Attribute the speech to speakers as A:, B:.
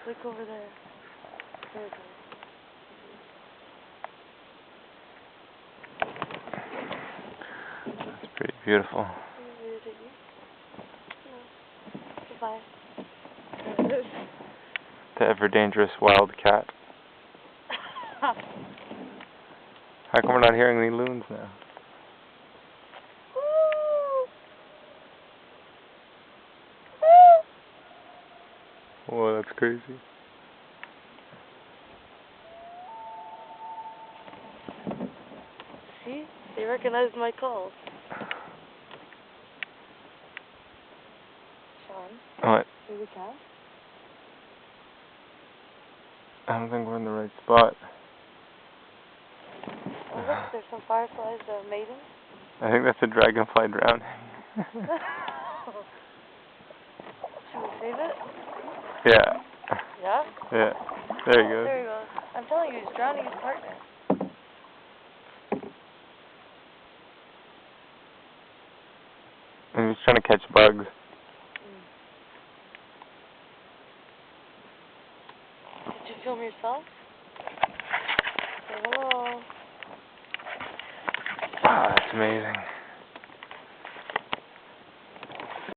A: Look over there. There it goes.
B: That's pretty beautiful.
A: Goodbye.
B: The ever dangerous wildcat. How come we're not hearing any loons now? Whoa, that's crazy.
A: See? They recognized my calls. Sean?
B: What?
A: Is it cat?
B: I don't think we're in the right spot.
A: Oh, look, there's some fireflies that are mating.
B: I think that's a dragonfly drowning.
A: Should we save it?
B: Yeah.
A: Yeah?
B: Yeah. There you go.
A: There he goes. I'm telling you, he's drowning his partner.
B: And he's trying to catch bugs.
A: Did you film yourself? Say hello.
B: Wow, that's amazing.